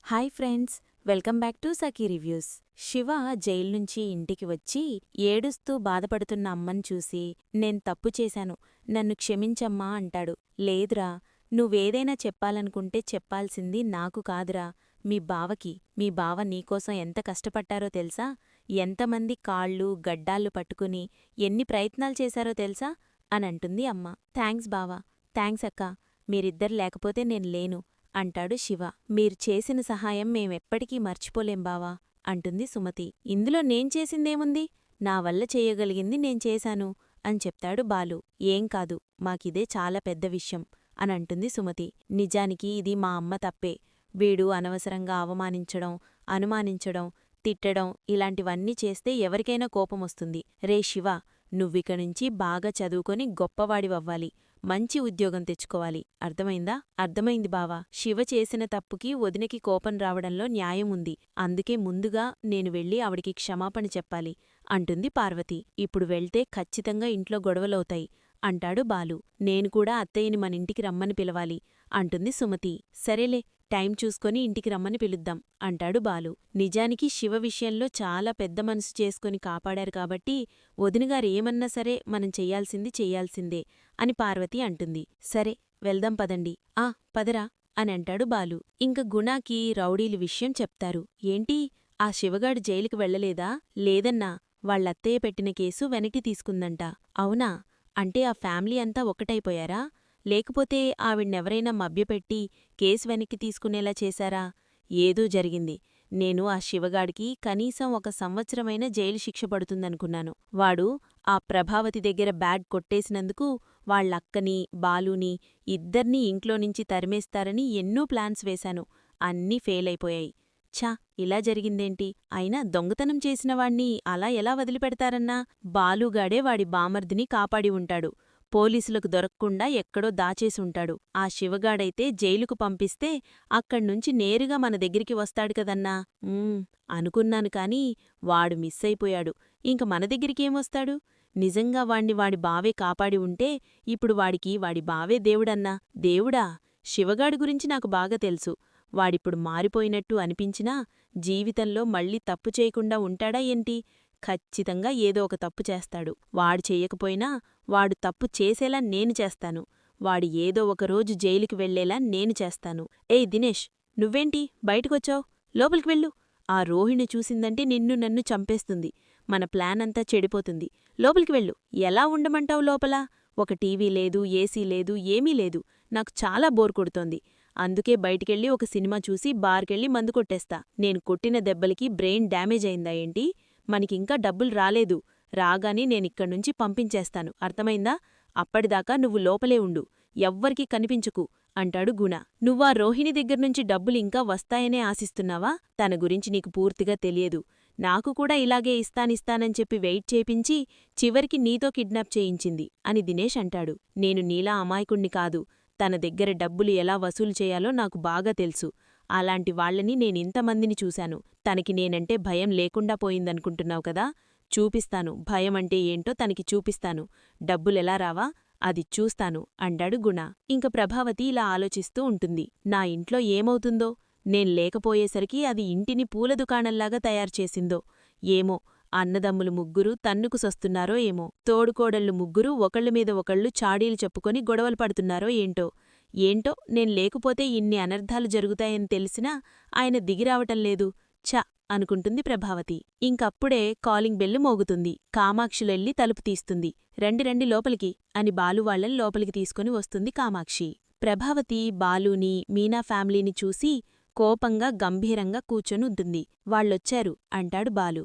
Hi friends, welcome back to Sakhi reviews. Shiva jail నుంచి ఇంటికి వచ్చి ఏడుస్తూ బాధపడుతున్న అమ్మని చూసి నేను తప్పు చేశాను, నన్ను క్షమించమ్మా అంటాడు. లేదురా, నువ్వేదైనా చెప్పాలనుకుంటే చెప్పాల్సింది నాకు కాదురా, మీ బావకి. మీ బావ నీకోసం ఎంత కష్టపట్టారో తెలుసా? ఎంతమంది కాళ్ళు గడ్డాళ్ళు పట్టుకుని ఎన్ని ప్రయత్నాలు చేశారో తెలుసా అనంటుంది అమ్మ. థ్యాంక్స్ బావా, థ్యాంక్స్ అక్కా, మీరిద్దరు లేకపోతే నేను లేను అంటాడు శివ. మీరు చేసిన సహాయం మేమెప్పటికీ మర్చిపోలేం బావా అంటుంది సుమతి. ఇందులో నేను చేసిందేముంది? నా వల్ల చెయ్యగలిగింది నేను చేశాను అని చెప్తాడు బాలు. ఏం కాదు, మాకిదే చాలా పెద్ద విషయం అనంటుంది సుమతి. నిజానికి ఇది మా అమ్మ తప్పే. వీడు అనవసరంగా అవమానించడం, అనుమానించడం, తిట్టడం ఇలాంటివన్నీ చేస్తే ఎవరికైనా కోపమొస్తుంది. రే శివ, నువ్వికనుంచి బాగా చదువుకొని గొప్పవాడివవ్వాలి, మంచి ఉద్యోగం తెచ్చుకోవాలి, అర్థమైందా? అర్థమైంది బావా. శివ చేసిన తప్పుకి వదినకి కోపం రావడంలో న్యాయముంది. అందుకే ముందుగా నేను వెళ్ళి ఆవిడికి క్షమాపణ చెప్పాలి అంటుంది పార్వతి. ఇప్పుడు వెళ్తే ఖచ్చితంగా ఇంట్లో గొడవలవుతాయి అంటాడు బాలు. నేను కూడా అత్తయ్యని మనింటికి రమ్మని పిలవాలి అంటుంది సుమతి. సరేలే, టైం చూసుకొని ఇంటికి రమ్మని పిలుద్దాం అంటాడు బాలు. నిజానికి శివ విషయంలో చాలా పెద్ద మనసు చేసుకుని కాపాడారు కాబట్టి వదినగారేమన్నా సరే మనం చెయ్యాల్సిందే అని పార్వతి అంటుంది. సరే వెళ్దాం పదండి. పదరా అని అంటాడు బాలు. ఇంక గుణాకి రౌడీలు విషయం చెప్తారు. ఏంటి, ఆ శివగాడు జైలుకి వెళ్లలేదా? లేదన్నా, వాళ్ళత్తయ్య పెట్టిన కేసు వెనక్కి తీసుకుందంట. అవునా? అంటే ఆ ఫ్యామిలీ అంతా ఒక్కటైపోయారా? లేకపోతే ఆవిడ్నెవరైనా మభ్యపెట్టి కేసు వెనక్కి తీసుకునేలా చేశారా? ఏదో జరిగింది. నేను ఆ శివగాడికి కనీసం 1 సంవత్సరమైన జైలు శిక్ష పడుతుందనుకున్నాను. వాడు ఆ ప్రభావతి దగ్గర బ్యాగ్ కొట్టేసినందుకు వాళ్ళక్కని, బాలుని ఇద్దర్నీ ఇంట్లోనుంచి తరిమేస్తారని ఎన్నో ప్లాన్స్ వేశాను. అన్నీ ఫెయిలైపోయాయి. ఛ, ఇలా జరిగిందేంటి? అయినా దొంగతనం చేసినవాణ్ణి అలా ఎలా వదిలిపెడతారన్నా? బాలుగాడే వాడి బామర్దిని కాపాడి ఉంటాడు. పోలీసులకు దొరక్కుండా ఎక్కడో దాచేసుంటాడు. ఆ శివగాడైతే జైలుకు పంపిస్తే అక్కడ్నుంచి నేరుగా మన దగ్గరికి వస్తాడు కదన్నా. అనుకున్నాను కాని వాడు మిస్సయిపోయాడు. ఇంక మన దగ్గరికేమొస్తాడు? నిజంగా వాణ్ణి వాడి బావే కాపాడి ఉంటే ఇప్పుడు వాడికి వాడి బావే దేవుడన్నా. దేవుడా? శివగాడి గురించి నాకు బాగా తెలుసు. వాడిప్పుడు మారిపోయినట్టు అనిపించినా జీవితంలో మళ్ళీ తప్పు చేయకుండా ఉంటాడా ఏంటి? ఖచ్చితంగా ఏదో ఒక తప్పు చేస్తాడు. వాడు చెయ్యకపోయినా వాడు తప్పు చేసేలా నేను చేస్తాను. వాడు ఏదో ఒకరోజు జైలుకి వెళ్లేలా నేను చేస్తాను. ఏయ్ దినేష్, నువ్వేంటి బయటకొచ్చావ్? లోపలికి వెళ్ళు. ఆ రోహిణి చూసిందంటే నిన్ను నన్ను చంపేస్తుంది. మన ప్లానంతా చెడిపోతుంది. లోపలికి వెళ్ళు. ఎలా ఉండమంటావు లోపల? ఒక టీవీ లేదు, ఏసీ లేదు, ఏమీ లేదు. నాకు చాలా బోర్ కొడుతోంది. అందుకే బయటికెళ్ళి ఒక సినిమా చూసి బార్కెళ్ళి మందు కొట్టేస్తా. నేను కొట్టిన దెబ్బలకి బ్రెయిన్ డ్యామేజ్ అయిందా ఏంటి? మనకింకా డబ్బులు రాలేదు. రాగానే నేనిక్కడ్నుంచి పంపించేస్తాను, అర్థమైందా? అప్పటిదాకా నువ్వు లోపలే ఉండు, ఎవ్వరికీ కనిపించకు అంటాడు గుణ. నువ్వా రోహిణి దగ్గర్నుంచి డబ్బులింకా వస్తాయనే ఆశిస్తున్నావా? తన గురించి నీకు పూర్తిగా తెలియదు. నాకు కూడా ఇలాగే ఇస్తానిస్తానని చెప్పి వెయిట్ చేపించి చివరికి నీతో కిడ్నాప్ చేయించింది అని దినేష్ అంటాడు. నేను నీలా అమాయకుణ్ణి కాదు. తన దగ్గర డబ్బులు ఎలా వసూలు చేయాలో నాకు బాగా తెలుసు. అలాంటి వాళ్లని నేనింతమందిని చూశాను. తనకి నేనంటే భయం లేకుండా పోయిందనుకుంటున్నావు కదా? చూపిస్తాను, భయమంటే ఏంటో తనకి చూపిస్తాను. డబ్బులెలా రావా అది చూస్తాను అంటాడు గుణ. ఇంక ప్రభావతి ఇలా ఆలోచిస్తూ ఉంటుంది. నా ఇంట్లో ఏమవుతుందో? నేను లేకపోయేసరికి అది ఇంటిని పూల దుకాణంలాగా తయారుచేసిందో ఏమో. అన్నదమ్ములు ముగ్గురు తన్నుకు సస్తున్నారో ఏమో. తోడుకోడళ్ళు ముగ్గురు ఒకళ్ళమీద ఒకళ్ళు చాడీలు చెప్పుకొని గొడవలు పడుతున్నారో ఏంటో. ఏంటో, నేను లేకపోతే ఇన్ని అనర్థాలు జరుగుతాయని తెలిసినా ఆయన దిగిరావటంలేదు. ఛ అనుకుంటుంది ప్రభావతి. ఇంకప్పుడే కాలింగ్ బెల్లు మోగుతుంది. కామాక్షులెళ్ళి తలుపు తీస్తుంది. రండి రండి లోపలికి అని బాలువాళ్లని లోపలికి తీసుకుని వస్తుంది కామాక్షి. ప్రభావతి బాలూని, మీనా ఫ్యామిలీని చూసి కోపంగా గంభీరంగా కూర్చొనుంటుంది. వాళ్ళొచ్చారు అంటాడు బాలు.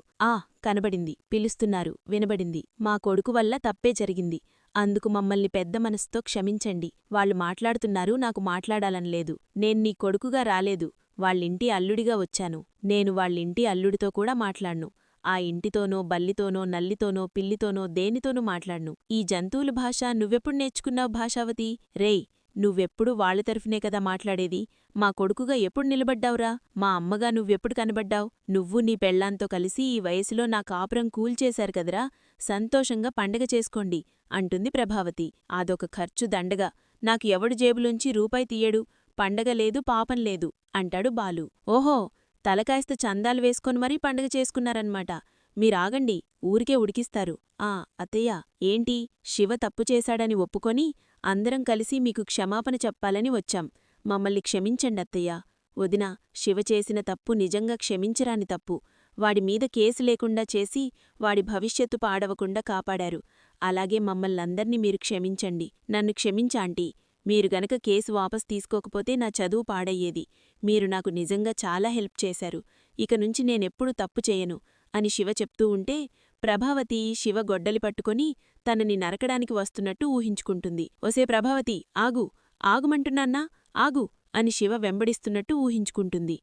కనబడింది, పిలుస్తున్నారు, వినబడింది. మా కొడుకు వల్ల తప్పే జరిగింది. అందుకు మమ్మల్ని పెద్ద మనసుతో క్షమించండి. వాళ్ళు మాట్లాడుతున్నారు, నాకు మాట్లాడాలనిలేదు. నేను నీ కొడుకుగా రాలేదు, వాళ్ళింటి అల్లుడిగా వచ్చాను. నేను వాళ్ళింటి అల్లుడితో కూడా మాట్లాడ్ను. ఆ ఇంటితోనో బల్లితోనో నల్లితోనో పిల్లితోనో దేనితోనూ మాట్లాడ్ను. ఈ జంతువుల భాష నువ్వెప్పుడు నేర్చుకున్నావు భాషావతి? రేయ్, నువ్వెప్పుడు వాళ్ళ తరఫునే కదా మాట్లాడేది. మా కొడుకుగా ఎప్పుడు నిలబడ్డావురా? మా అమ్మగా నువ్వెప్పుడు కనబడ్డావు? నువ్వు నీ పెళ్లాంతో కలిసి ఈ వయసులో నా కాపురం కూల్చేశారు కదరా. సంతోషంగా పండగ చేసుకోండి అంటుంది ప్రభావతి. అదొక ఖర్చు దండగా. నాకు ఎవడు జేబులోంచి రూపాయి తీయడు. పండగ లేదు పాపం లేదు అంటాడు బాలు. ఓహో, తలకాయస్త చందాలు వేసుకొని మరీ పండగ చేసుకున్నారన్మాట. మీరాగండి, ఊరికే ఉడికిస్తారు. అత్తయ్య, ఏంటి? శివ తప్పు చేశాడని ఒప్పుకొని అందరం కలిసి మీకు క్షమాపణ చెప్పాలని వచ్చాం. మమ్మల్ని క్షమించండత్తయ్యా. వదినా, శివ చేసిన తప్పు నిజంగా క్షమించరాని తప్పు. వాడిమీద కేసు లేకుండా చేసి వాడి భవిష్యత్తు పాడవకుండా కాపాడారు. అలాగే మమ్మల్నందర్నీ మీరు క్షమించండి. నన్ను క్షమించాంటీ. మీరు గనక కేసు వాపస్ తీసుకోకపోతే నా చదువు పాడయ్యేది. మీరు నాకు నిజంగా చాలా హెల్ప్ చేశారు. ఇక నుంచి నేనెప్పుడూ తప్పు చేయను అని శివ చెప్తూ ఉంటే ప్రభావతి శివ గొడ్డలి పట్టుకొని తనని నరకడానికి వస్తున్నట్టు ఊహించుకుంటుంది. ఒసే ప్రభావతి, ఆగు, ఆగుమంటున్నాన్నా, ఆగు అని శివ వెంబడిస్తున్నట్టు ఊహించుకుంటుంది.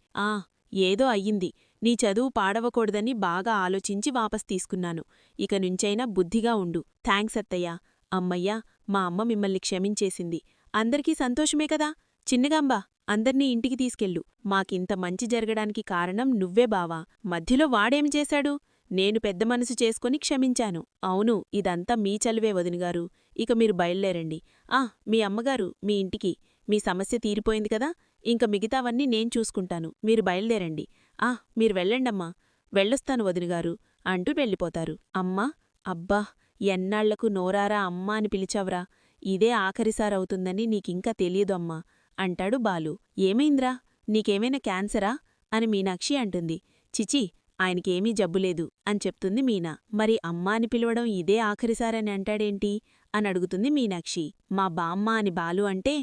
ఏదో అయ్యింది. నీ చదువు పాడవకూడదని బాగా ఆలోచించి వాపస్ తీసుకున్నాను. ఇక నుంచైనా బుద్ధిగా ఉండు. థాంక్స్ అత్తయ్యా. అమ్మయ్యా, మా అమ్మ మిమ్మల్ని క్షమించేసింది. అందరికీ సంతోషమే కదా. చిన్నగాంబా, అందర్నీ ఇంటికి తీసుకెళ్ళు. మాకింత మంచి జరగడానికి కారణం నువ్వే బావా. మధ్యలో వాడేం చేశాడు? నేను పెద్ద మనసు చేసుకొని క్షమించాను. అవును, ఇదంతా మీ చలువే వదినగారు. ఇక మీరు బయల్దేరండి. మీ అమ్మగారు మీ ఇంటికి. మీ సమస్య తీరిపోయింది కదా. ఇంక మిగతావన్నీ నేను చూసుకుంటాను. మీరు బయల్దేరండి. మీరు వెళ్ళండమ్మా. వెళ్ళొస్తాను వదినగారు అంటూ వెళ్ళిపోతారు. అమ్మా, అబ్బా, ఎన్నాళ్లకు నోరారా అమ్మా అని పిలిచావ్రా. ఇదే ఆఖరిసారవుతుందని నీకింకా తెలియదు అమ్మా అంటాడు బాలు. ఏమైంద్రా, నీకేమైనా క్యాన్సరా అని మీనాక్షి అంటుంది. చిచి, ఆయనకేమీ జబ్బులేదు అని చెప్తుంది మీనా. మరి అమ్మా అని పిలవడం ఇదే ఆఖరిసారని అంటాడేంటి అని అడుగుతుంది మీనాక్షి. మా బామ్మ అని బాలు అంటే,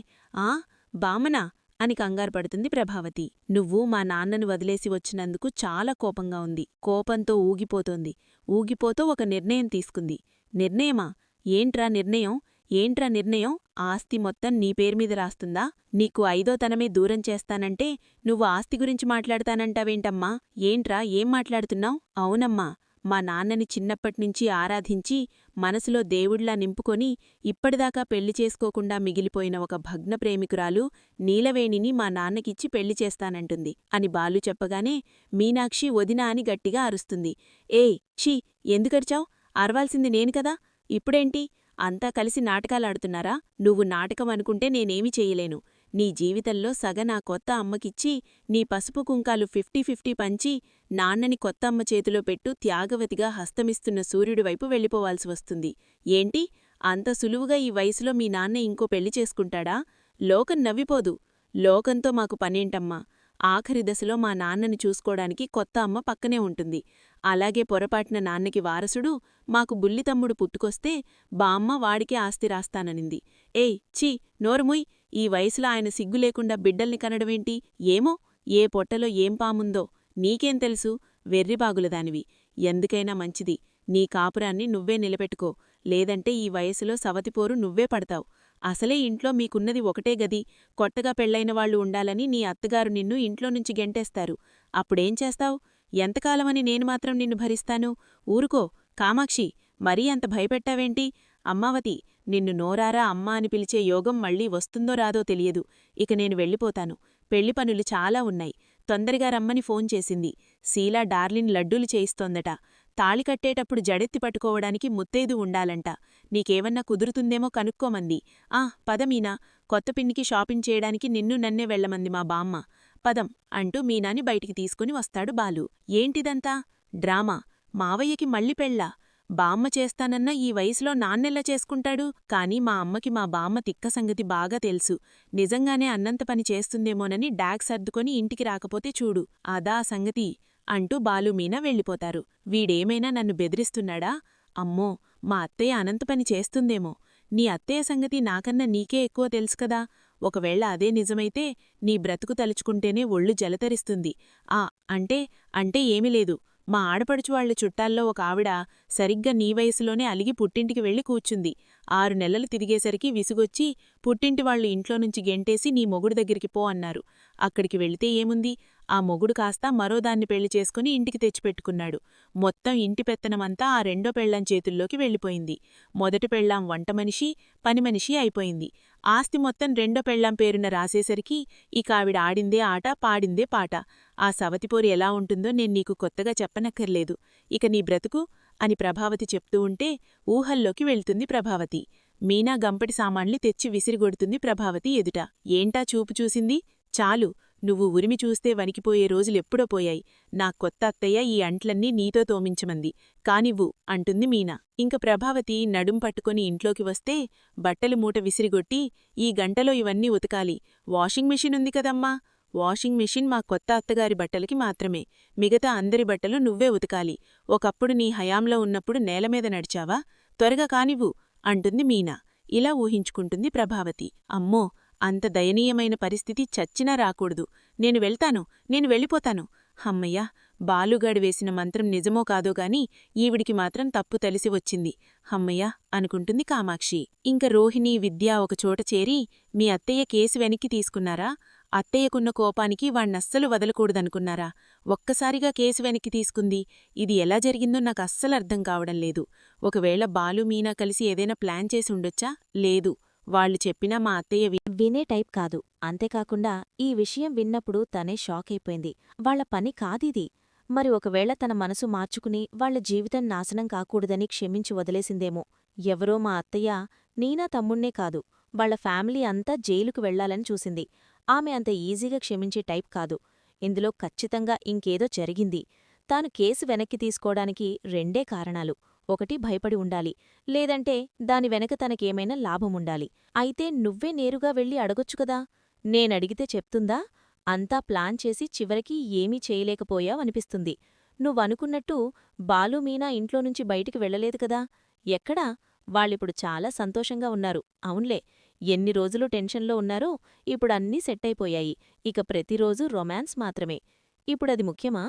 బామ్మనా అని కంగారుపడుతుంది ప్రభావతి. నువ్వు మా నాన్నను వదిలేసి వచ్చినందుకు చాలా కోపంగా ఉంది. కోపంతో ఊగిపోతోంది. ఊగిపోతూ ఒక నిర్ణయం తీసుకుంది. నిర్ణయమా? ఏంట్రా నిర్ణయం? ఏంట్రా నిర్ణయం? ఆస్తి మొత్తం నీ పేరుమీద రాస్తుందా? నీకు 5వ తనమే దూరం చేస్తానంటే నువ్వు ఆస్తి గురించి మాట్లాడతానంటావేంటమ్మా? ఏంట్రా, ఏం మాట్లాడుతున్నావ్? అవునమ్మా, మా నాన్నని చిన్నప్పట్నుంచి ఆరాధించి మనసులో దేవుళ్లా నింపుకొని ఇప్పటిదాకా పెళ్లి చేసుకోకుండా మిగిలిపోయిన ఒక భగ్న ప్రేమికురాలు నీలవేణిని మా నాన్నకిచ్చి పెళ్లి చేస్తానంటుంది అని బాలు చెప్పగానే మీనాక్షి వదినా అని గట్టిగా అరుస్తుంది. ఏయ్, ఛీ, ఎందుకరిచావ్? అరవాల్సింది నేను కదా. ఇప్పుడేంటి? అంతా కలిసి నాటకాలాడుతున్నారా? నువ్వు నాటకం అనుకుంటే నేనేమీ చెయ్యలేను. నీ జీవితంలో సగ నా కొత్త అమ్మకిచ్చి నీ పసుపు కుంకాలు 50-50 పంచి నాన్నని కొత్త అమ్మ చేతిలో పెట్టు త్యాగవతిగా హస్తమిస్తున్న సూర్యుడివైపు వెళ్ళిపోవాల్సి వస్తుంది. ఏంటి, అంత సులువుగా ఈ వయసులో మీ నాన్న ఇంకో పెళ్లి చేసుకుంటాడా? లోకం నవ్విపోదు. లోకంతో మాకు పనేంటమ్మా? ఆఖరి దశలో మా నాన్నని చూసుకోడానికి కొత్త అమ్మ పక్కనే ఉంటుంది. అలాగే పొరపాటున నాన్నకి వారసుడు మాకు బుల్లితమ్ముడు పుట్టుకొస్తే బామ్మ వాడికే ఆస్తి రాస్తాననింది. ఏయ్, ఛీ, నోరుముయ్. ఈ వయసులో ఆయన సిగ్గులేకుండా బిడ్డల్ని కనడమేంటి? ఏమో, ఏ పొట్టలో ఏం పాముందో నీకేం తెలుసు? వెర్రిబాగులదానివి. ఎందుకైనా మంచిది, నీ కాపురాన్ని నువ్వే నిలబెట్టుకో. లేదంటే ఈ వయసులో సవతిపోరు నువ్వే పడతావ్. అసలే ఇంట్లో మీకున్నది ఒకటే గది. కొత్తగా పెళ్లైనవాళ్లు ఉండాలని నీ అత్తగారు నిన్ను ఇంట్లోనుంచి గెంటేస్తారు. అప్పుడేం చేస్తావ్? ఎంతకాలమని నేను మాత్రం నిన్ను భరిస్తాను? ఊరుకో. కామాక్షి, మరీ అంత భయపెట్టావేంటి? అమ్మావతి, నిన్ను నోరారా అమ్మా అని పిలిచే యోగం మళ్ళీ వస్తుందో రాదో తెలియదు. ఇక నేను వెళ్ళిపోతాను. పెళ్లి పనులు చాలా ఉన్నాయి. తొందరగా రమ్మని ఫోన్ చేసింది. శీలా డార్లిన్ లడ్డూలు చేయిస్తోందట. తాళి కట్టేటప్పుడు జడెత్తి పట్టుకోవడానికి ముత్తైదు ఉండాలంట. నీకేవన్నా కుదురుతుందేమో కనుక్కోమంది. పద మీనా, కొత్త పిన్నికి షాపింగ్ చేయడానికి నిన్ను నన్నే వెళ్లమంది మా బామ్మ. పదం అంటూ మీనాని బయటికి తీసుకుని వస్తాడు బాలు. ఏంటిదంతా? డ్రామా. మావయ్యకి మళ్ళీ పెళ్ళా? బామ్మ చేస్తానన్న ఈ వయసులో నాన్నెలా చేసుకుంటాడు? కాని మా అమ్మకి మా బామ్మ తిక్క సంగతి బాగా తెలుసు. నిజంగానే అన్నంత పని చేస్తుందేమోనని డాగ్ సర్దుకొని ఇంటికి రాకపోతే చూడు. అదా సంగతి అంటూ బాలు మీనా వెళ్ళిపోతారు. వీడేమైనా నన్ను బెదిరిస్తున్నాడా? అమ్మో, మా అత్తయ్య అనంత పని చేస్తుందేమో. నీ అత్తయ్య సంగతి నాకన్నా నీకే ఎక్కువ తెలుసుకదా. ఒకవేళ అదే నిజమైతే నీ బ్రతుకు తలుచుకుంటేనే ఒళ్ళు జలతరిస్తుంది. అంటే ఏమీ లేదు. మా ఆడపడుచు వాళ్ల చుట్టాల్లో ఒక ఆవిడ సరిగ్గా నీ వయసులోనే అలిగి పుట్టింటికి వెళ్లి కూర్చుంది. 6 నెలలు తిరిగేసరికి విసుగొచ్చి పుట్టింటివాళ్లు ఇంట్లోనుంచి గెంటేసి నీ మొగుడు దగ్గరికి పో అన్నారు. అక్కడికి వెళితే ఏముంది? ఆ మొగుడు కాస్తా మరోదాన్ని పెళ్లి చేసుకుని ఇంటికి తెచ్చిపెట్టుకున్నాడు. మొత్తం ఇంటి పెత్తనమంతా ఆ రెండో పెళ్లాం చేతుల్లోకి వెళ్ళిపోయింది. మొదటి పెళ్లాం వంటమనిషి, పనిమనిషి అయిపోయింది. ఆస్తి మొత్తం రెండో పెళ్లాం పేరున రాసేసరికి ఇక ఆవిడ ఆడిందే ఆట, పాడిందే పాట. ఆ సవతిపోరు ఎలా ఉంటుందో నేను నీకు కొత్తగా చెప్పనక్కర్లేదు. ఇక నీ బ్రతుకు అని ప్రభావతి చెప్తూ ఉంటే ఊహల్లోకి వెళ్తుంది ప్రభావతి. మీనా గంపటి సామాన్లు తెచ్చి విసిరిగొడుతుంది ప్రభావతి ఎదుట. ఏంటా చూపు చూసింది? చాలు, నువ్వు ఉరిమి చూస్తే వణికిపోయే రోజులెప్పుడో పోయాయి. నా కొత్త అత్తయ్య ఈ అంట్లన్నీ నీతో తోమించమంది, కానివ్వు అంటుంది మీనా. ఇంక ప్రభావతి నడుం పట్టుకొని ఇంట్లోకి వస్తే బట్టలు మూట విసిరిగొట్టి, ఈ గంటలో ఇవన్నీ ఉతకాలి, వాషింగ్ మిషన్ ఉంది కదమ్మా, వాషింగ్ మిషన్ మా కొత్త అత్తగారి బట్టలకి మాత్రమే, మిగతా అందరి బట్టలు నువ్వే ఉతకాలి. ఒకప్పుడు నీ హయాంలో ఉన్నప్పుడు నేలమీద నడిచావా, త్వరగా కానివ్వు అంటుంది మీనా. ఇలా ఊహించుకుంటుంది ప్రభావతి. అమ్మో, అంత దయనీయమైన పరిస్థితి చచ్చినా రాకూడదు. నేను వెళ్ళిపోతాను. హమ్మయ్యా, బాలుగాడు వేసిన మంత్రం నిజమో కాదో గాని ఈవిడికి మాత్రం తప్పు తెలిసి వచ్చింది. హమ్మయ్యా అనుకుంటుంది కామాక్షి. ఇంక రోహిణి, విద్య ఒకచోట చేరి, మీ అత్తయ్య కేసు వెనక్కి తీసుకున్నారా? అత్తయ్యకున్న కోపానికి వాణ్ణస్సలు వదలకూడదనుకున్నారా? ఒక్కసారిగా కేసు వెనక్కి తీసుకుంది. ఇది ఎలా జరిగిందో నాకస్సలు అర్థం కావడం లేదు. ఒకవేళ బాలు, మీనా కలిసి ఏదైనా ప్లాన్ చేసి ఉండొచ్చా? లేదు, వాళ్ళు చెప్పినా మా అత్తయ్య వినే టైప్ కాదు. అంతేకాకుండా ఈ విషయం విన్నప్పుడు తనే షాకైపోయింది. వాళ్ల పని కాదిది. మరి ఒకవేళ తన మనసు మార్చుకుని వాళ్ల జీవితం నాశనం కాకూడదని క్షమించి వదిలేసిందేమో. ఎవరో మా అత్తయ్య నీనా తమ్ముణ్ణే కాదు, వాళ్ల ఫ్యామిలీ అంతా జైలుకు వెళ్లాలని చూసింది. ఆమె అంత ఈజీగా క్షమించే టైప్ కాదు. ఇందులో ఖచ్చితంగా ఇంకేదో జరిగింది. తాను కేసు వెనక్కి తీసుకోవడానికి రెండే కారణాలు. ఒకటి, భయపడి ఉండాలి, లేదంటే దాని వెనక తనకేమైనా లాభముండాలి. అయితే నువ్వే నేరుగా వెళ్ళి అడగొచ్చుకదా? నేనడిగితే చెప్తుందా? అంతా ప్లాన్ చేసి చివరికి ఏమీ చేయలేకపోయావనిపిస్తుంది. నువ్వనుకున్నట్టు బాలు, మీనా ఇంట్లోనుంచి బయటికి వెళ్ళలేదు కదా? ఎక్కడా? వాళ్ళిప్పుడు చాలా సంతోషంగా ఉన్నారు. అవున్లే, ఎన్ని రోజులు టెన్షన్లో ఉన్నారో ఇప్పుడన్నీ సెట్టయిపోయాయి. ఇక ప్రతిరోజూ రొమాన్స్ మాత్రమే. ఇప్పుడది ముఖ్యమా?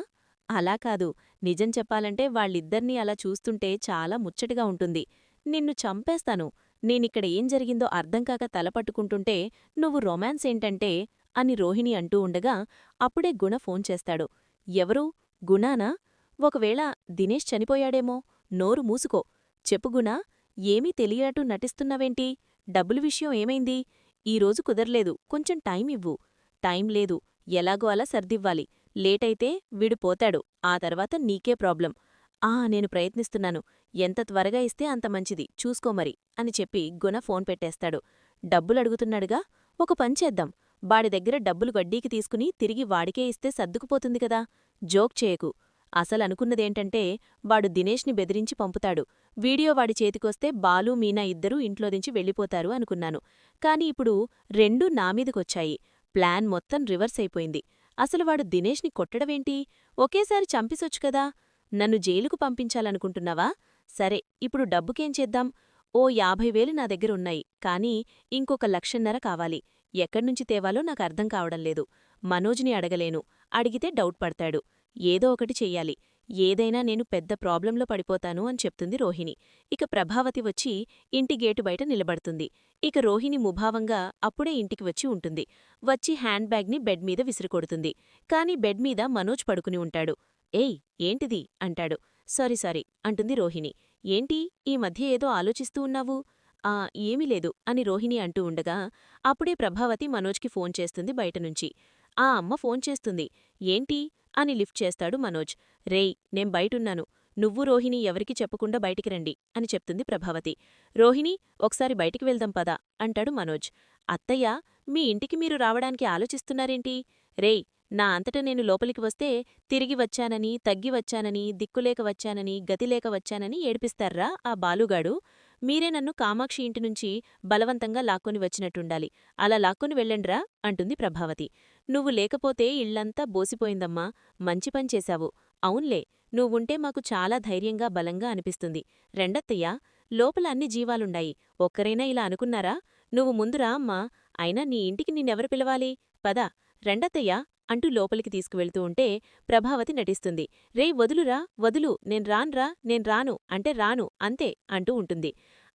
అలా కాదు. నిజం చెప్పాలంటే వాళ్ళిద్దర్నీ అలా చూస్తుంటే చాలా ముచ్చటగా ఉంటుంది. నిన్ను చంపేస్తాను. నేనిక్కడ ఏం జరిగిందో అర్థంకాక తలపట్టుకుంటుంటే నువ్వు రొమాన్సేంటంటే అని రోహిణి అంటూ ఉండగా అప్పుడే గుణ ఫోన్ చేస్తాడు. ఎవరు? గుణానా? ఒకవేళ దినేష్ చనిపోయాడేమో. నోరు మూసుకో. చెప్పు గుణా, ఏమీ తెలియనట్టు నటిస్తున్నావేంటి? డబ్బుల విషయం ఏమైంది? ఈరోజు కుదర్లేదు, కొంచెం టైం ఇవ్వు. టైం లేదు, ఎలాగో అలా సర్దివ్వాలి. లేటైతే వీడు పోతాడు, ఆ తర్వాత నీకే ప్రాబ్లం. నేను ప్రయత్నిస్తున్నాను. ఎంత త్వరగా ఇస్తే అంత మంచిది, చూసుకోమరి అని చెప్పి గుణ ఫోన్ పెట్టేస్తాడు. డబ్బులడుగుతున్నాడుగా, ఒక పంచేద్దాం. వాడి దగ్గర డబ్బులు వడ్డీకి తీసుకుని తిరిగి వాడికే ఇస్తే సర్దుకుపోతుంది కదా. జోక్ చేయకు. అసలనుకున్నదేంటంటే వాడు దినేష్ని బెదిరించి పంపుతాడు. వీడియో వాడి చేతికొస్తే బాలు, మీనా ఇద్దరూ ఇంట్లోదించి వెళ్ళిపోతారు అనుకున్నాను. కాని ఇప్పుడు రెండూ నామీదకొచ్చాయి. ప్లాన్ మొత్తం రివర్స్ అయిపోయింది. అసలు వాడు దినేష్ని కొట్టడమేంటి? ఒకేసారి చంపిసొచ్చుకదా. నన్ను జైలుకు పంపించాలనుకుంటున్నావా? సరే, ఇప్పుడు డబ్బుకేం చేద్దాం? ఓ 50,000 నా దగ్గరున్నాయి, కానీ ఇంకొక 1,50,000 కావాలి. ఎక్కడ్నుంచి తేవాలో నాకర్థం కావడంలేదు. మనోజ్ని అడగలేను, అడిగితే డౌట్ పడతాడు. ఏదో ఒకటి చెయ్యాలి. ఏదైనా నేను పెద్ద ప్రాబ్లంలో పడిపోతాను అని చెప్తుంది రోహిణి. ఇక ప్రభావతి వచ్చి ఇంటి గేటు బయట నిలబడుతుంది. ఇక రోహిణి ముభావంగా అప్పుడే ఇంటికి వచ్చి ఉంటుంది. వచ్చి హ్యాండ్ బ్యాగ్ని బెడ్ మీద విసిరికొడుతుంది. కాని బెడ్ మీద మనోజ్ పడుకుని ఉంటాడు. ఏయ్, ఏంటిది అంటాడు. సారీ అంటుంది రోహిణి. ఏంటి, ఈ మధ్య ఏదో ఆలోచిస్తూ ఉన్నావు? ఏమీ లేదు అని రోహిణి అంటూ ఉండగా అప్పుడే ప్రభావతి మనోజ్కి ఫోన్ చేస్తుంది బయటనుంచి. అమ్మ ఫోన్ చేస్తుంది. ఏంటి అని లిఫ్ట్ చేస్తాడు మనోజ్. రేయ్, నేం బయటున్నాను. నువ్వు రోహిణి ఎవరికి చెప్పకుండా బయటికి రండి అని చెప్తుంది ప్రభావతి. రోహిణి, ఒకసారి బయటికి వెళ్దాం పద అంటాడు మనోజ్. అత్తయ్య, మీ ఇంటికి మీరు రావడానికి ఆలోచిస్తున్నారేంటి? రేయ్, నా అంతట నేను లోపలికి వస్తే తిరిగి వచ్చానని, తగ్గి వచ్చానని, దిక్కులేక వచ్చానని, గతిలేక వచ్చానని ఏడిపిస్తార్రా ఆ బాలుగాడు. మీరే నన్ను కామాక్షి ఇంటినుంచి బలవంతంగా లాక్కొని వచ్చినట్టుండాలి. అలా లాక్కొని వెళ్ళండ్రా అంటుంది ప్రభావతి. నువ్వు లేకపోతే ఇళ్లంతా బోసిపోయిందమ్మా. మంచి పనిచేశావు. అవున్లే, నువ్వుంటే మాకు చాలా ధైర్యంగా, బలంగా అనిపిస్తుంది. రెండత్తయ్యా, లోపల అన్ని జీవాలుండాయి. ఒక్కరైనా ఇలా అనుకున్నారా? నువ్వు ముందురా అమ్మా. అయినా నీ ఇంటికి నిన్నెవరు పిలవాలి? పద, రెండత్తయ్యా అంటూ లోపలికి తీసుకువెళ్తూ ఉంటే ప్రభావతి నటిస్తుంది. రేయ్, వదులురా, వదులు, నేను రాను అంటే రాను, అంతే అంటూ ఉంటుంది.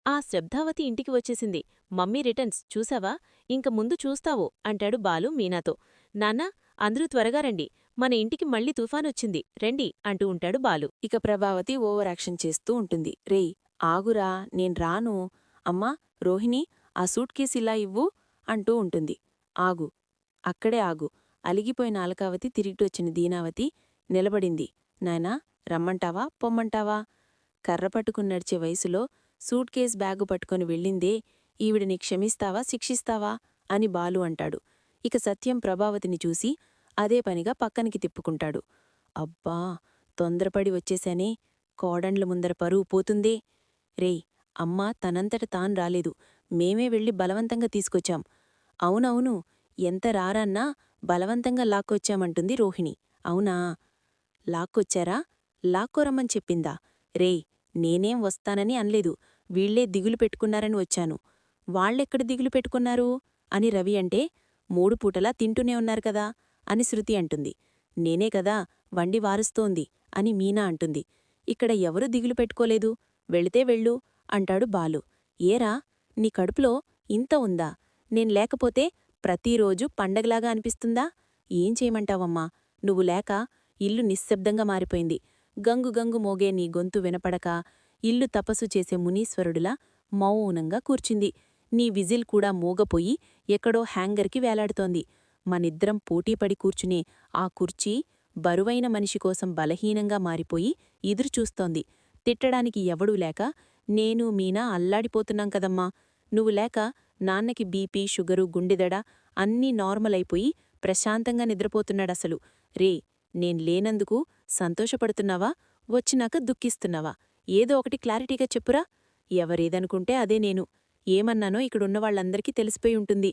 ఆ శ్రద్ధావతి ఇంటికి వచ్చేసింది. మమ్మీ రిటర్న్స్ చూసావా? ఇంక ముందు చూస్తావో అంటాడు బాలు మీనాతో. నాన్నా, అందరూ త్వరగా రండి, మన ఇంటికి మళ్ళీ తుఫానొచ్చింది, రండి అంటూ ఉంటాడు బాలు. ఇక ప్రభావతి ఓవర్ యాక్షన్ చేస్తూ ఉంటుంది. రేయ్, ఆగురా, నేను రాను. అమ్మా, రోహిణి, ఆ సూట్ కేసు ఇలా ఇవ్వు అంటూ ఉంటుంది. ఆగు, అక్కడే ఆగు. అలిగిపోయిన అలకావతి తిరిగిటొచ్చిన దీనావతి నిలబడింది. నాయనా, రమ్మంటావా, పొమ్మంటావా? కర్ర పట్టుకుని నడిచే వయసులో సూట్ కేస్ బ్యాగు పట్టుకొని వెళ్ళిందే ఈవిడిని క్షమిస్తావా శిక్షిస్తావా అని బాలు అంటాడు. ఇక సత్యం ప్రభావతిని చూసి అదే పనిగా పక్కనికి తిప్పుకుంటాడు. అబ్బా, తొందరపడి వచ్చేశానే, కోడండ్ల ముందర పరువు పోతుందే. రేయ్, అమ్మా తనంతట తాను రాలేదు, మేమే వెళ్ళి బలవంతంగా తీసుకొచ్చాం. అవునవును, ఎంత రారన్నా బలవంతంగా లాక్కొచ్చామంటుంది రోహిణి. అవునా? లాక్కొచ్చారా? లాక్కోరమ్మని చెప్పిందా? రేయ్, నేనేం వస్తానని అన్లేదు, వీళ్లే దిగులు పెట్టుకున్నారని వచ్చాను. వాళ్ళెక్కడ దిగులు పెట్టుకున్నారు అని రవి అంటే, 3 పూటలా తింటూనే ఉన్నారు కదా అని శృతి అంటుంది. నేనే కదా వండి వారుస్తోంది అని మీనా అంటుంది. ఇక్కడ ఎవరూ దిగులు పెట్టుకోలేదు, వెళితే వెళ్ళు అంటాడు బాలు. ఏరా, నీ కడుపులో ఇంత ఉందా? నేను లేకపోతే ప్రతిరోజూ పండగలాగా అనిపిస్తుందా? ఏం చేయమంటావమ్మా, నువ్వు లేక ఇల్లు నిశ్శబ్దంగా మారిపోయింది. గంగు గంగు మోగే నీ గొంతు వినపడక ఇల్లు తపస్సు చేసే మునీశ్వరుడిలా మౌనంగా కూర్చుంది. నీ విజిల్ కూడా మూగపోయి ఎక్కడో హ్యాంగర్కి వేలాడుతోంది. మనిద్దరం పోటీపడి కూర్చునే ఆ కుర్చీ బరువైన మనిషి కోసం బలహీనంగా మారిపోయి ఎదురుచూస్తోంది. తిట్టడానికి ఎవడూ లేక నేను మీనా అల్లాడిపోతున్నాం కదమ్మా. నువ్వు లేక నాన్నకి బీపీ, షుగరు, గుండెదడ అన్నీ నార్మల్ అయిపోయి ప్రశాంతంగా నిద్రపోతున్నాడసలు. రే, నేను లేనందుకు సంతోషపడుతున్నావా, వచ్చినాక దుఃఖిస్తున్నావా? ఏదో ఒకటి క్లారిటీగా చెప్పురా. ఎవరేదనుకుంటే అదే నేను. ఏమన్నానో ఇక్కడున్నవాళ్లందరికీ తెలిసిపోయి ఉంటుంది.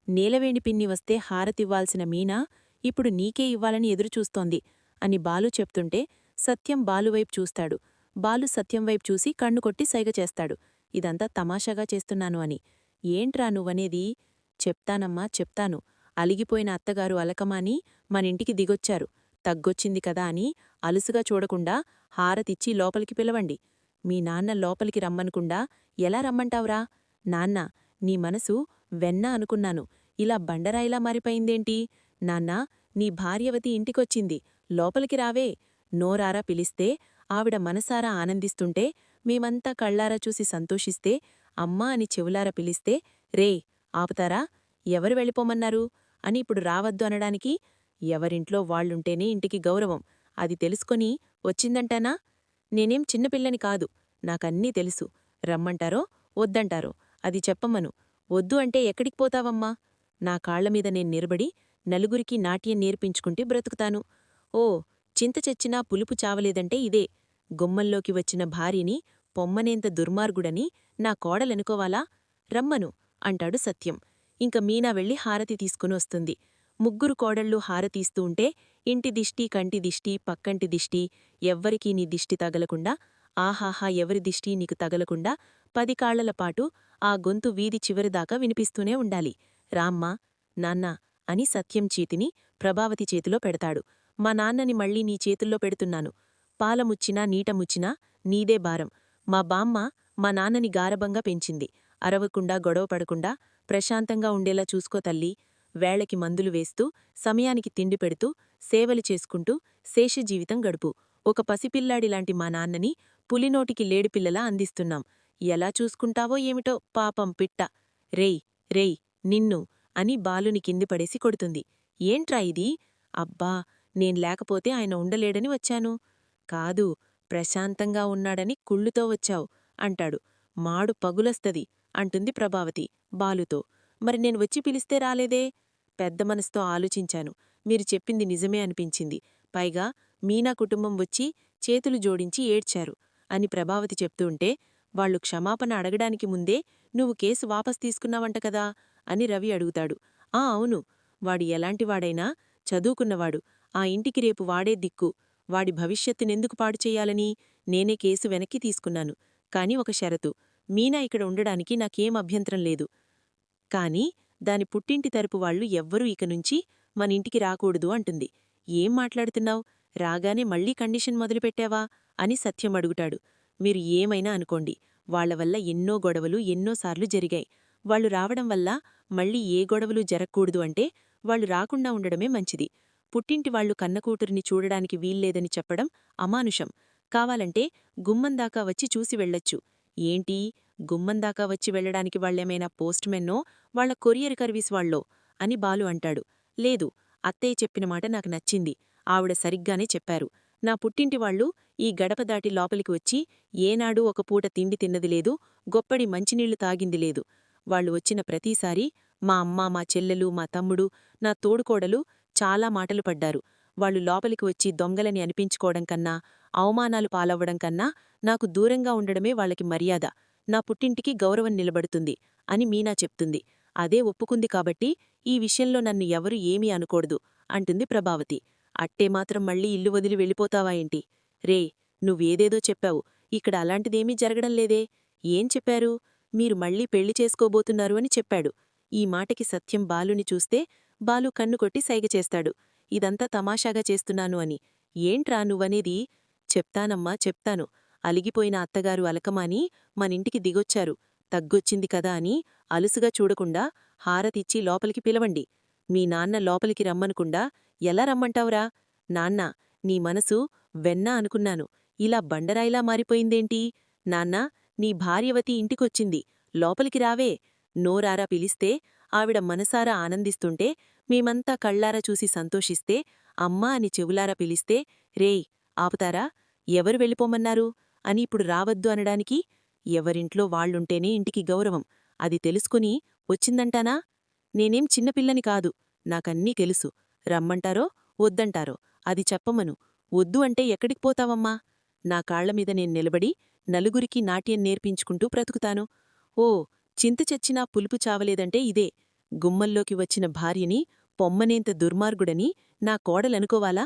నీలవేణి పిన్ని వస్తే హారతివ్వాల్సిన మీనా ఇప్పుడు నీకే ఇవ్వాలని ఎదురుచూస్తోంది అని బాలు చెప్తుంటే సత్యం బాలువైపు చూస్తాడు. బాలు సత్యంవైపు చూసి కన్ను కొట్టి సైగ చేస్తాడు, ఇదంతా తమాషాగా చేస్తున్నాను అని. ఏంట్రా నువ్వనేది? చెప్తానమ్మా, చెప్తాను. అలిగిపోయిన అత్తగారు అలకమాని మనింటికి దిగొచ్చారు. తగ్గొచ్చింది కదా అని అలుసుగా చూడకుండా హారతిచ్చి లోపలికి పిలవండి. మీ నాన్న లోపలికి రమ్మనుకుండా ఎలా రమ్మంటావురా? నాన్నా, నీ మనసు వెన్న అనుకున్నాను, ఇలా బండరాయిలా మారిపోయిందేంటి? నాన్నా, నీ భార్యవతి ఇంటికొచ్చింది, లోపలికి రావే. నోరారా పిలిస్తే ఆవిడ మనసారా ఆనందిస్తుంటే, మేమంతా కళ్ళారా చూసి సంతోషిస్తే, అమ్మా అని చెవులారా పిలిస్తే, రే ఆపుతారా? ఎవరు వెళ్ళిపోమన్నారు అని ఇప్పుడు రావద్దు అనడానికి? ఎవరింట్లో వాళ్లుంటేనే ఇంటికి గౌరవం, అది తెలుసుకొని వచ్చిందంటానా? నేనేం చిన్నపిల్లని కాదు, నాకన్నీ తెలుసు. రమ్మంటారో వద్దంటారో అది చెప్పమను. వద్దు అంటే ఎక్కడికి పోతావమ్మా? నా కాళ్లమీద నేను నిలబడి నలుగురికి నాట్యం నేర్పించుకుంటే బ్రతుకుతాను. ఓ, చింత చచ్చినా పులుపు చావలేదంటే ఇదే. గుమ్మంలోకి వచ్చిన భార్యని పొమ్మనేంత దుర్మార్గుడని నా కోడలనుకోవాలా? రమ్మను అంటాడు సత్యం. ఇంక మీనా వెళ్ళి హారతి తీసుకుని వస్తుంది. ముగ్గురు కోడళ్ళు హారతీస్తూ ఉంటే ఇంటి దిష్టి, కంటి దిష్టి, పక్కంటి దిష్టి, ఎవ్వరికీ నీ దిష్టి తగలకుండా, ఆహాహా ఎవరి దిష్టి నీకు తగలకుండా 10 కాళ్లలపాటు ఆ గొంతు వీధి చివరిదాకా వినిపిస్తూనే ఉండాలి. రామ్మా, నాన్నా అని సత్యం చేతిని ప్రభావతి చేతిలో పెడతాడు. మా నాన్నని మళ్ళీ నీ చేతుల్లో పెడుతున్నాను. పాలముచ్చినా నీటముచ్చినా నీదే భారం. మా బామ్మ మా నాన్నని గారబంగా పెంచింది. అరవకుండా గొడవపడకుండా ప్రశాంతంగా ఉండేలా చూసుకో తల్లీ. వేళకి మందులు వేస్తూ, సమయానికి తిండి పెడుతూ, సేవలు చేసుకుంటూ శేషజీవితం గడుపు. ఒక పసిపిల్లాడిలాంటి మా నాన్నని పులినోటికి లేడిపిల్లలా అందిస్తున్నాం. ఎలా చూసుకుంటావో ఏమిటో పాపం పిట్ట. రేయ్ రేయ్ నిన్ను అని బాలుని కింది పడేసి కొడుతుంది. ఏంట్రా ఇది? అబ్బా, నేను లేకపోతే ఆయన ఉండలేడని వచ్చాను. కాదు, ప్రశాంతంగా ఉన్నాడని కుళ్ళుతో వచ్చావు అంటాడు. మాడు పగులస్తది అంటుంది ప్రభావతి బాలుతో. మరి నేను వచ్చి పిలిస్తే రాలేదే? పెద్ద మనసుతో ఆలోచించాను, మీరు చెప్పింది నిజమే అనిపించింది. పైగా మీనా కుటుంబం వచ్చి చేతులు జోడించి ఏడ్చారు అని ప్రభావతి చెప్తూ ఉంటే, వాళ్లు క్షమాపణ అడగడానికి ముందే నువ్వు కేసు వాపస్ తీసుకున్నావంట కదా అని రవి అడుగుతాడు. ఆ అవును, వాడు ఎలాంటివాడైనా చదువుకున్నవాడు, ఆ ఇంటికి రేపు వాడే దిక్కు. వాడి భవిష్యత్తునెందుకు పాడు చెయ్యాలని నేనే కేసు వెనక్కి తీసుకున్నాను. కాని ఒక షరతు, మీనా ఇక్కడ ఉండడానికి నాకేం అభ్యంతరం లేదు. కాని దాని పుట్టింటి తరపు వాళ్లు ఎవ్వరూ ఇకనుంచి మనింటికి రాకూడదు అంటుంది. ఏం మాట్లాడుతున్నావ్? రాగానే మళ్లీ కండిషన్ మొదలుపెట్టావా అని సత్యం అడుగుతాడు. మీరు ఏమైనా అనుకోండి, వాళ్లవల్ల ఎన్నో గొడవలు ఎన్నోసార్లు జరిగాయి. వాళ్లు రావడం వల్ల మళ్లీ ఏ గొడవలు జరక్కూడదు అంటే వాళ్లు రాకుండా ఉండడమే మంచిది. పుట్టింటివాళ్లు కన్నకూతురిని చూడడానికి వీల్లేదని చెప్పడం అమానుషం. కావాలంటే గుమ్మందాకా వచ్చి చూసి వెళ్లొచ్చు. ఏంటీ, గుమ్మందాకా వచ్చి వెళ్లడానికి వాళ్లేమైనా పోస్ట్మెన్నో, వాళ్ల కొరియర్ కర్వీస్ వాళ్లో అని బాలు అంటాడు. లేదు, అత్తయ్య చెప్పిన మాట నాకు నచ్చింది, ఆవిడ సరిగ్గానే చెప్పారు. నా పుట్టింటివాళ్లు ఈ గడప దాటి లోపలికి వచ్చి ఏనాడూ ఒక పూట తిండి తిన్నది లేదు, గొప్పడి మంచినీళ్లు తాగింది లేదు. వాళ్ళు వచ్చిన ప్రతిసారీ మా అమ్మ, మా చెల్లెలు, మా తమ్ముడు, నా తోడుకోడలు చాలా మాటలు పడ్డారు. వాళ్ళు లోపలికి వచ్చి దొంగలని అనిపించుకోవడం కన్నా, అవమానాలు పాలవ్వడం కన్నా నాకు దూరంగా ఉండడమే వాళ్ళకి మర్యాద. నా పుట్టింటికి గౌరవం నిలబడుతుంది అని మీనా చెప్తుంది. అదే ఒప్పుకుంది కాబట్టి ఈ విషయంలో నన్ను ఎవరు ఏమీ అనకూడదు అంటుంది ప్రభావతి. అట్టే మాత్రం మళ్ళీ ఇల్లు వదిలి వెళ్ళిపోతావా ఏంటి? రే, నువ్వేదేదో చెప్పావు, ఇక్కడ అలాంటిదేమీ జరగడం లేదే. ఏం చెప్పారు? మీరు మళ్ళీ పెళ్లి చేసుకోబోతున్నారు అని చెప్పాడు. ఈ మాటకి సత్యం బాలుని చూస్తే బాలు కన్నుకొట్టి సైగ చేస్తాడు. ఇదంతా తమాషాగా చేస్తున్నాను అని. ఏంట్రా నువ్వనేది? చెప్తానమ్మా, చెప్తాను. అలిగిపోయిన అత్తగారు అలకమాని మనింటికి దిగొచ్చారు. తగ్గొచ్చింది కదా అని అలుసుగా చూడకుండా హారతిచ్చి లోపలికి పిలవండి. మీ నాన్న లోపలికి రమ్మనుకుండా ఎలా రమ్మంటావురా? నాన్నా, నీ మనసు వెన్న అనుకున్నాను. ఇలా బండరాయిలా మారిపోయిందేంటి? నాన్నా, నీ భార్యవతి ఇంటికొచ్చింది, లోపలికి రావే. నోరారా పిలిస్తే ఆవిడ మనసారా ఆనందిస్తుంటే, మేమంతా కళ్ళారా చూసి సంతోషిస్తే, అమ్మా అని చెవులారా పిలిస్తే, రేయ్ ఆపుతారా? ఎవరు వెళ్ళిపోమన్నారు అని ఇప్పుడు రావద్దు అనడానికి? ఎవరింట్లో వాళ్లుంటేనే ఇంటికి గౌరవం. అది తెలుసుకుని వచ్చిందంటానా? నేనేం చిన్నపిల్లని కాదు, నాకన్నీ తెలుసు. రమ్మంటారో వద్దంటారో అది చెప్పమను. వద్దు అంటే ఎక్కడికి పోతావమ్మా? నా కాళ్లమీద నేను నిలబడి నలుగురికి నాట్యం నేర్పించుకుంటూ బ్రతుకుతాను. ఓ, చింత చచ్చినా పులుపు చావలేదంటే ఇదే. గుమ్మల్లోకి వచ్చిన భార్యని పొమ్మనేంత దుర్మార్గుడని నా కోడలనుకోవాలా?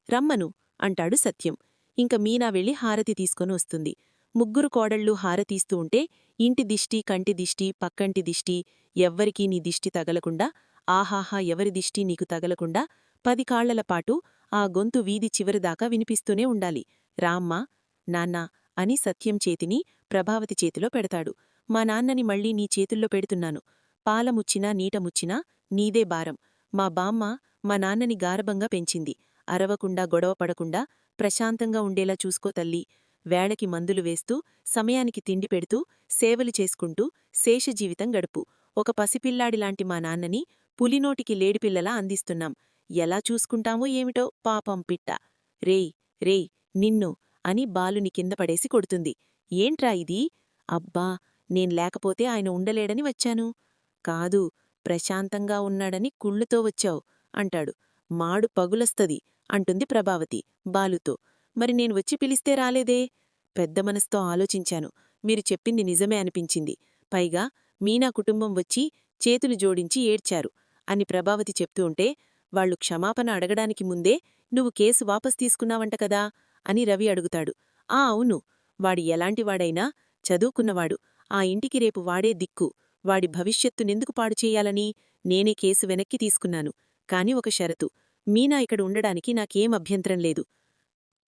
రమ్మను అంటాడు సత్యం. ఇంక మీనా వెళ్ళి హారతి తీసుకొని వస్తుంది. ముగ్గురు కోడళ్ళు హారతీస్తూ ఉంటే ఇంటి దిష్టి, కంటి దిష్టి, పక్కంటి దిష్టి, ఎవ్వరికీ నీ దిష్టి తగలకుండా, ఆహాహా ఎవరి దిష్టి నీకు తగలకుండా 10 కాళ్లలపాటు ఆ గొంతు వీధి చివరిదాకా వినిపిస్తూనే ఉండాలి. రామ్మా, నాన్నా అని సత్యం చేతిని ప్రభావతి చేతిలో పెడతాడు. మా నాన్నని మళ్ళీ నీ చేతుల్లో పెడుతున్నాను. పాలముచ్చినా నీటముచ్చినా నీదే భారం. మా బామ్మ మా నాన్నని గారబంగా పెంచింది. అరవకుండా గొడవపడకుండా ప్రశాంతంగా ఉండేలా చూసుకో తల్లి. వేళకి మందులు వేస్తూ, సమయానికి తిండి పెడుతూ, సేవలు చేసుకుంటూ శేషజీవితం గడుపు. ఒక పసిపిల్లాడిలాంటి మా నాన్నని పులినోటికి లేడిపిల్లలా అందిస్తున్నాం. ఎలా చూసుకుంటామో ఏమిటో పాపం పిట్ట. రేయ్ రేయ్ నిన్ను అని బాలుని కింద పడేసి కొడుతుంది. ఏంట్రా ఇది? అబ్బా, నేను లేకపోతే ఆయన ఉండలేడని వచ్చాను. కాదు, ప్రశాంతంగా ఉన్నాడని కుళ్ళుతో వచ్చావు అంటాడు. మాడు పగులస్తది అంటుంది ప్రభావతి బాలుతో. మరి నేను వచ్చి పిలిస్తే రాలేదే? పెద్ద మనసుతో ఆలోచించాను. మీరు చెప్పింది నిజమే అనిపించింది. పైగా మీనా కుటుంబం వచ్చి చేతులు జోడించి ఏడ్చారు అని ప్రభావతి చెప్తూ ఉంటే, వాళ్లు క్షమాపణ అడగడానికి ముందే నువ్వు కేసు వాపస్ తీసుకున్నావంట కదా అని రవి అడుగుతాడు. అవును, వాడి ఎలాంటివాడైనా చదువుకున్నవాడు. ఆ ఇంటికి రేపు వాడే దిక్కు. వాడి భవిష్యత్తునెందుకు పాడుచేయాలని నేనే కేసు వెనక్కి తీసుకున్నాను. కాని ఒక షరతు. మీనా ఇక్కడ ఉండడానికి నాకేం అభ్యంతరం లేదు.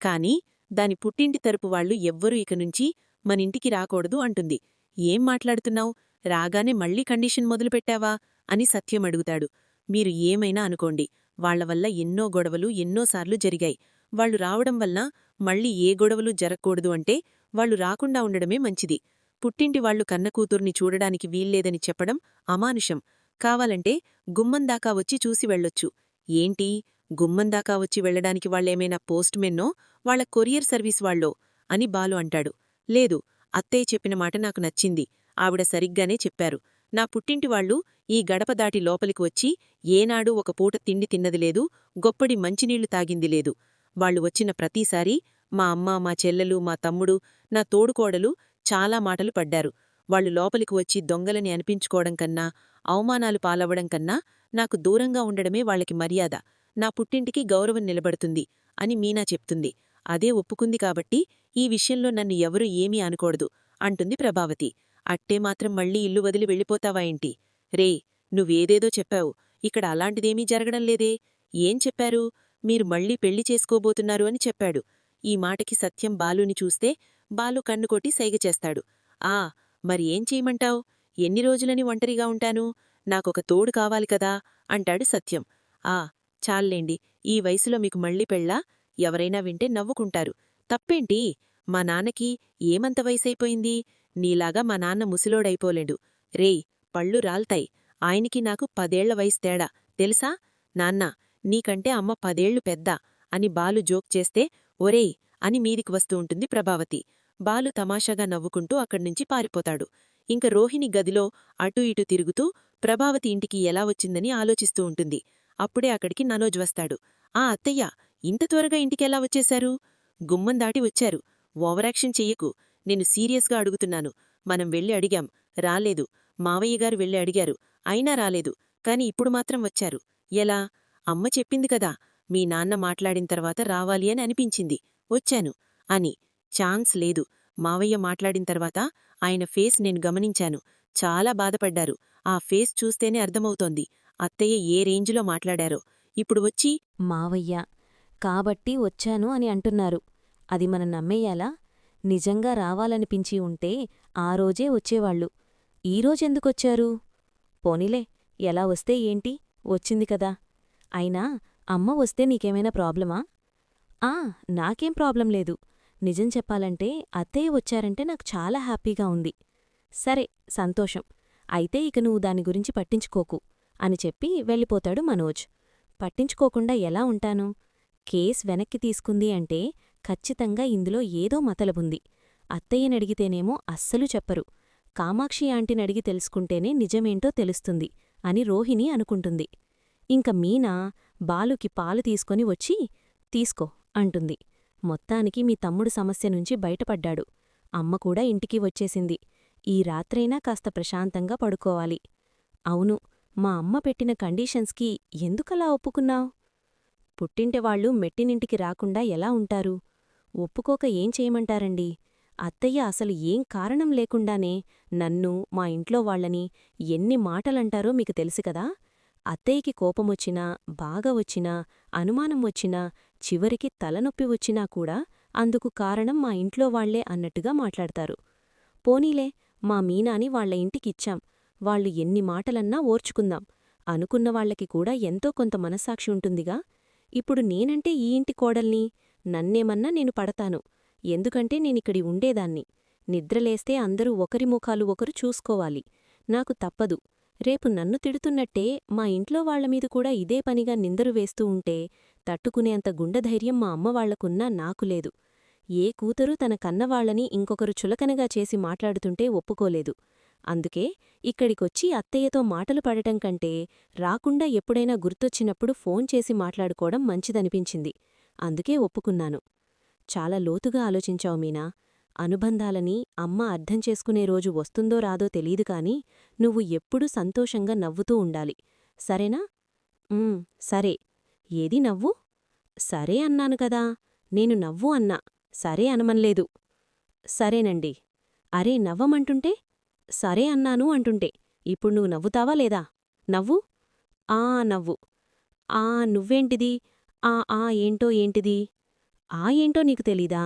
కాని దాని పుట్టింటి తరపు వాళ్లు ఎవ్వరూ ఇకనుంచి మనింటికి రాకూడదు అంటుంది. ఏం మాట్లాడుతున్నావు? రాగానే మళ్లీ కండిషన్ మొదలుపెట్టావా అని సత్యం అడుగుతాడు. మీరు ఏమైనా అనుకోండి, వాళ్లవల్ల ఎన్నో గొడవలు ఎన్నోసార్లు జరిగాయి. వాళ్లు రావడం వల్ల మళ్లీ ఏ గొడవలు జరగకూడదు అంటే వాళ్లు రాకుండా ఉండడమే మంచిది. పుట్టింటివాళ్లు కన్నకూతుర్ని చూడడానికి వీల్లేదని చెప్పడం అమానుషం. కావాలంటే గుమ్మందాకా వచ్చి చూసి వెళ్ళొచ్చు. ఏంటి, గుమ్మందాకా వచ్చి వెళ్లడానికి వాళ్లేమైనా పోస్ట్మెన్నో, వాళ్ల కొరియర్ సర్వీస్ వాళ్లో అని బాలు అంటాడు. లేదు, అత్తయ్య చెప్పిన మాట నాకు నచ్చింది. ఆవిడ సరిగ్గానే చెప్పారు. నా పుట్టింటివాళ్లు ఈ గడప దాటి లోపలికి వచ్చి ఏనాడూ ఒక పూట తిండి తిన్నది లేదు, గొప్పడి మంచినీళ్లు తాగింది లేదు. వాళ్లు వచ్చిన ప్రతిసారీ మా అమ్మ, మా చెల్లెలు, మా తమ్ముడు, నా తోడుకోడలు చాలా మాటలు పడ్డారు. వాళ్లు లోపలికి వచ్చి దొంగలని అనిపించుకోవడం కన్నా, అవమానాలు పాలవ్వడం కన్నా నాకు దూరంగా ఉండడమే వాళ్లకి మర్యాద. నా పుట్టింటికి గౌరవం నిలబడుతుంది అని మీనా చెప్తుంది. అదే ఒప్పుకుంది కాబట్టి ఈ విషయంలో నన్ను ఎవరూ ఏమీ అనకూడదు అంటుంది ప్రభావతి. అట్టే మాత్రం మళ్లీ ఇల్లు వదిలి వెళ్ళిపోతావా ఏంటి? రే, నువ్వేదేదో చెప్పావు, ఇక్కడ అలాంటిదేమీ జరగడం లేదే. ఏం చెప్పారు? మీరు మళ్లీ పెళ్లి చేసుకోబోతున్నారు అని చెప్పాడు. ఈ మాటకి సత్యం బాలుని చూస్తే బాలు కన్నుకొట్టి సైగ చేస్తాడు. మరి ఏం చేయమంటావ్? ఎన్ని రోజులని ఒంటరిగా ఉంటాను? నాకొక తోడు కావాలి కదా అంటాడు సత్యం. చాల్లేండి, ఈ వయసులో మీకు మళ్లీ పెళ్ళా? ఎవరైనా వింటే నవ్వుకుంటారు. తప్పేంటి? మా నాన్నకి ఏమంత వయసైపోయింది? నీలాగా మా నాన్న ముసిలోడైపోలేడు. రేయ్, పళ్ళు రాల్తాయి. ఆయనకి నాకు 10 ఏళ్ల వయసు తేడా తెలుసా? నాన్నా, నీకంటే అమ్మ 10 ఏళ్లు పెద్ద. అని బాలు జోక్ చేస్తే ఒరేయ్ అని మీదికి వస్తూ ఉంటుంది ప్రభావతి. బాలు తమాషాగా నవ్వుకుంటూ అక్కడ్నుంచి పారిపోతాడు. ఇంక రోహిణి గదిలో అటూ ఇటూ తిరుగుతూ ప్రభావతి ఇంటికి ఎలా వచ్చిందని ఆలోచిస్తూ ఉంటుంది. అప్పుడే అక్కడికి మనోజ్ వస్తాడు. ఆ అత్తయ్య, ఇంత త్వరగా ఇంటికెలా వచ్చేశారు? గుమ్మం దాటి వచ్చారు. ఓవరాక్షన్ చెయ్యకు. నేను సీరియస్గా అడుగుతున్నాను. మనం వెళ్ళి అడిగాం, రాలేదు. మావయ్యగారు వెళ్ళి అడిగారు, అయినా రాలేదు. కాని ఇప్పుడు మాత్రం వచ్చారు. ఎలా? అమ్మ చెప్పింది కదా, మీ నాన్న మాట్లాడిన తర్వాత రావాలి అని అనిపించింది, వచ్చాను అని. ఛాన్స్ లేదు. మావయ్య మాట్లాడిన తర్వాత ఆయన ఫేస్ నేను గమనించాను. చాలా బాధపడ్డారు. ఆ ఫేస్ చూస్తేనే అర్థమవుతోంది అత్తయ్య ఏ రేంజ్లో మాట్లాడారో. ఇప్పుడు వచ్చి మావయ్య కాబట్టి వచ్చాను అని అంటున్నారు. అది మనం నమ్మేయాలా? నిజంగా రావాలనిపించి ఉంటే ఆ రోజే వచ్చేవాళ్ళు. ఈరోజెందుకొచ్చారు? పోనీలే, ఎలా వస్తే ఏంటి, వచ్చింది కదా. అయినా అమ్మ వస్తే నీకేమైనా ప్రాబ్లమా? నాకేం ప్రాబ్లం లేదు. నిజం చెప్పాలంటే అత్తయ్య వచ్చారంటే నాకు చాలా హ్యాపీగా ఉంది. సరే, సంతోషం. అయితే ఇక నువ్వు దాని గురించి పట్టించుకోకు అని చెప్పి వెళ్ళిపోతాడు మనోజ్. పట్టించుకోకుండా ఎలా ఉంటాను? కేస్ వెనక్కి తీసుకుంది అంటే ఖచ్చితంగా ఇందులో ఏదో మతలబుంది. అత్తయ్యనడిగితేనేమో అస్సలు చెప్పరు. కామాక్షి ఆంటీనడిగి తెలుసుకుంటేనే నిజమేంటో తెలుస్తుంది అని రోహిణి అనుకుంటుంది. ఇంక మీనా బాలుకి పాలు తీసుకొని వచ్చి తీసుకో అంటుంది. మొత్తానికి మీ తమ్ముడు సమస్య నుంచి బయటపడ్డాడు. అమ్మ కూడా ఇంటికి వచ్చేసింది. ఈ రాత్రైనా కాస్త ప్రశాంతంగా పడుకోవాలి. అవును, మా అమ్మ పెట్టిన కండీషన్స్కి ఎందుకలా ఒప్పుకున్నావ్? పుట్టింటెవాళ్లు మెట్టినింటికి రాకుండా ఎలా ఉంటారు? ఒప్పుకోక ఏం చేయమంటారండి? అత్తయ్య అసలు ఏం కారణం లేకుండానే నన్ను, మా ఇంట్లో వాళ్లని ఎన్ని మాటలంటారో మీకు తెలుసుకదా? అత్తయ్యకి కోపమొచ్చినా, బాగా వచ్చినా, అనుమానం వచ్చినా, చివరికి తలనొప్పి వచ్చినా కూడా అందుకు కారణం మా ఇంట్లో వాళ్లే అన్నట్టుగా మాట్లాడతారు. పోనీలే, మా మీనాని వాళ్ల ఇంటికిచ్చాం. వాళ్ళు ఎన్ని మాటలన్నా ఓర్చుకుందాం. అనుకున్నవాళ్లకి కూడా ఎంతో కొంత మనస్సాక్షి ఉంటుందిగా. ఇప్పుడు నేనంటే ఈ ఇంటి కోడల్ని. నన్నేమన్నా నేను పడతాను. ఎందుకంటే నేనిక్కడి ఉండేదాన్ని. నిద్రలేస్తే అందరూ ఒకరి ముఖాలు ఒకరు చూసుకోవాలి. నాకు తప్పదు. రేపు నన్ను తిడుతున్నట్టే మా ఇంట్లో వాళ్లమీద కూడా ఇదే పనిగా నిందరు వేస్తూ ఉంటే తట్టుకునేంత గుండెధైర్యం మా అమ్మవాళ్లకున్నా నాకు లేదు. ఏ కూతురు తన కన్నవాళ్లని ఇంకొకరు చులకనగా చేసి మాట్లాడుతుంటే ఒప్పుకోలేదు. అందుకే ఇక్కడికొచ్చి అత్తయ్యతో మాటలు పడటం కంటే రాకుండా ఎప్పుడైనా గుర్తొచ్చినప్పుడు ఫోన్ చేసి మాట్లాడుకోవడం మంచిదనిపించింది. అందుకే ఒప్పుకున్నాను. చాలా లోతుగా ఆలోచించావు మీనా. అనుబంధాలని అమ్మ అర్థం చేసుకునే రోజు వస్తుందో రాదో తెలీదు కాని నువ్వు ఎప్పుడూ సంతోషంగా నవ్వుతూ ఉండాలి. సరేనా? సరే. ఏది నవ్వు? సరే అన్నాను కదా. నేను నవ్వు అన్నా, సరే అనమన్లేదు. సరేనండి. అరే, నవ్వమంటుంటే? సరే అన్నాను అంటుంటే ఇప్పుడు నువ్వు నవ్వుతావా లేదా? నవ్వు. నవ్వు. నువ్వేంటిది? ఏంటో ఏంటిది? ఏంటో నీకు తెలీదా?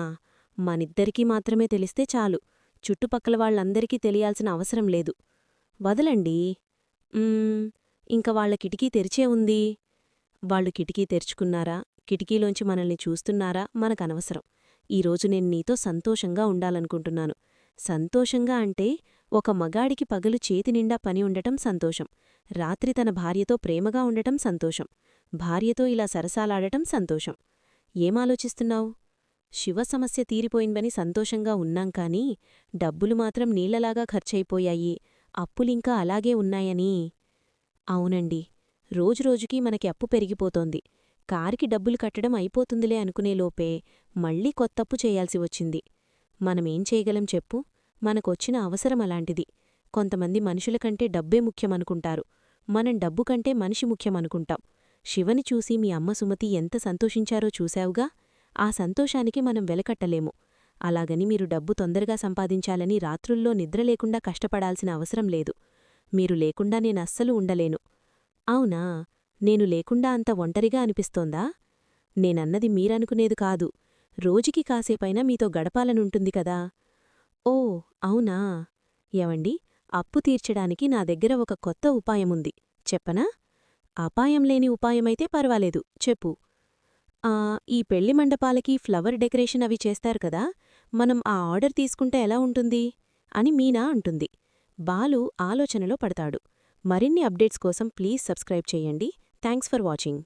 మనిద్దరికీ మాత్రమే తెలిస్తే చాలు. చుట్టుపక్కల వాళ్లందరికీ తెలియాల్సిన అవసరం లేదు. వదలండి. ఇంక వాళ్ల కిటికీ తెరిచే ఉంది. వాళ్ళు కిటికీ తెరుచుకున్నారా, కిటికీలోంచి మనల్ని చూస్తున్నారా మనకనవసరం. ఈరోజు నేను నీతో సంతోషంగా ఉండాలనుకుంటున్నాను. సంతోషంగా అంటే ఒక మగాడికి పగలు చేతినిండా పని ఉండటం సంతోషం. రాత్రి తన భార్యతో ప్రేమగా ఉండటం సంతోషం. భార్యతో ఇలా సరసాలాడటం సంతోషం. ఏమాలోచిస్తున్నావు? శివ సమస్య తీరిపోయిందని సంతోషంగా ఉన్నాం కానీ డబ్బులు మాత్రం నీళ్లలాగా ఖర్చయిపోయాయి, అప్పులింకా అలాగే ఉన్నాయని. అవునండి, రోజురోజుకీ మనకి అప్పు పెరిగిపోతోంది. కారికి డబ్బులు కట్టడం అయిపోతుందిలే అనుకునేలోపే మళ్లీ కొత్తప్పు చేయాల్సి వచ్చింది. మనమేం చేయగలం చెప్పు? మనకొచ్చిన అవసరం అలాంటిది. కొంతమంది మనుషులకంటే డబ్బే ముఖ్యమనుకుంటారు. మనం డబ్బు కంటే మనిషి ముఖ్యమనుకుంటాం. శివని చూసి మీ అమ్మ సుమతి ఎంత సంతోషించారో చూశావుగా. ఆ సంతోషానికి మనం వెలకట్టలేము. అలాగని మీరు డబ్బు తొందరగా సంపాదించాలని రాత్రుల్లో నిద్రలేకుండా కష్టపడాల్సిన అవసరం లేదు. మీరు లేకుండా నేనస్సలు ఉండలేను. అవునా? నేను లేకుండా అంత ఒంటరిగా అనిపిస్తోందా? నేనన్నది మీరనుకునేది కాదు. రోజుకి కాసేపైనా మీతో గడపాలనుంటుంది కదా. ఓ, అవునా? ఏవండి, అప్పు తీర్చడానికి నా దగ్గర ఒక కొత్త ఉపాయముంది, చెప్పనా? అపాయం లేని ఉపాయమైతే పర్వాలేదు, చెప్పు. ఈ పెళ్లి మండపాలకి ఫ్లవర్ డెకరేషన్ అవి చేస్తారు కదా, మనం ఆ ఆర్డర్ తీసుకుంటే ఎలా ఉంటుంది అని మీనా అంటుంది. బాలు ఆలోచనలో పడతాడు. మరిన్ని అప్డేట్స్ కోసం ప్లీజ్ సబ్స్క్రైబ్ చేయండి. Thanks for watching.